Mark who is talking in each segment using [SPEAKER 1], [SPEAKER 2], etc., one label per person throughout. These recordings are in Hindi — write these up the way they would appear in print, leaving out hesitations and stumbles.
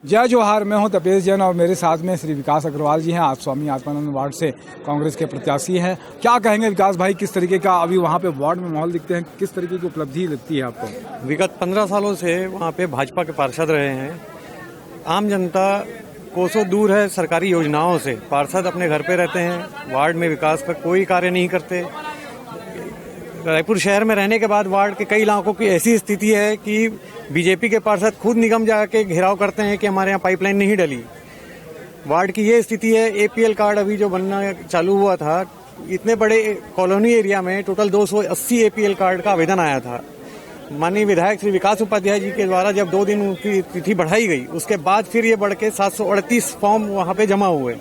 [SPEAKER 1] जय जोहार। मैं हूं तपेश जैन और मेरे साथ में श्री विकास अग्रवाल जी हैं। आज स्वामी आत्मानंद वार्ड से कांग्रेस के प्रत्याशी हैं। क्या कहेंगे विकास भाई, किस तरीके का अभी वहां पे वार्ड में माहौल दिखते हैं, किस तरीके की उपलब्धि लगती है आपको?
[SPEAKER 2] विगत 15 सालों से वहाँ पे भाजपा के पार्षद रहे हैं। आम जनता कोसों दूर है सरकारी योजनाओं से। पार्षद अपने घर पे रहते हैं, वार्ड में विकास पर कोई कार्य नहीं करते। रायपुर शहर में रहने के बाद वार्ड के कई इलाकों की ऐसी स्थिति है कि बीजेपी के पार्षद खुद निगम जाके घेराव करते हैं कि हमारे यहाँ पाइपलाइन नहीं डली। वार्ड की ये स्थिति है। एपीएल कार्ड अभी जो बनना चालू हुआ था, इतने बड़े कॉलोनी एरिया में टोटल 280 एपीएल कार्ड का आवेदन आया था। माननीय विधायक श्री विकास उपाध्याय जी के द्वारा जब 2 दिन उनकी तिथि बढ़ाई गई, उसके बाद फिर ये बढ़ के 738 फॉर्म वहाँ पे जमा हुए।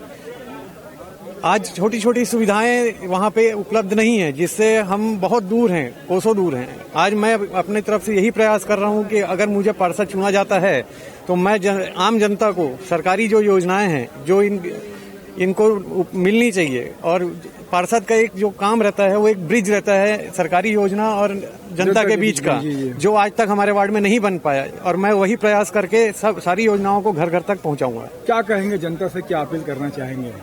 [SPEAKER 2] आज छोटी छोटी सुविधाएं वहाँ पे उपलब्ध नहीं है, जिससे हम बहुत दूर हैं, कोसों दूर हैं। आज मैं अपने तरफ से यही प्रयास कर रहा हूँ कि अगर मुझे पार्षद चुना जाता है तो मैं आम जनता को सरकारी जो योजनाएं हैं जो इनको मिलनी चाहिए, और पार्षद का एक जो काम रहता है वो एक ब्रिज रहता है सरकारी योजना और जनता के बीच का, जो आज तक हमारे वार्ड में नहीं बन पाया, और मैं वही प्रयास करके सारी योजनाओं को घर घर तक पहुँचाऊंगा।
[SPEAKER 1] क्या कहेंगे जनता से, क्या अपील करना चाहेंगे?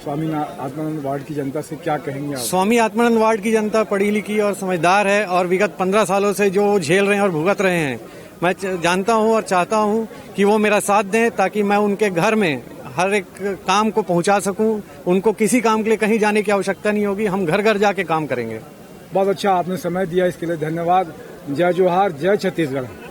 [SPEAKER 1] स्वामी आत्मानंद वार्ड की जनता से क्या कहेंगे आप?
[SPEAKER 2] स्वामी आत्मानंद वार्ड की जनता पढ़ी लिखी और समझदार है, और विगत 15 सालों से जो झेल रहे हैं और भुगत रहे हैं, मैं जानता हूं और चाहता हूं कि वो मेरा साथ दें, ताकि मैं उनके घर में हर एक काम को पहुंचा सकूं। उनको किसी काम के लिए कहीं जाने की आवश्यकता नहीं होगी। हम घर घर जाके काम करेंगे।
[SPEAKER 1] बहुत अच्छा आपने समय दिया, इसके लिए धन्यवाद। जय जोहार, जय छत्तीसगढ़।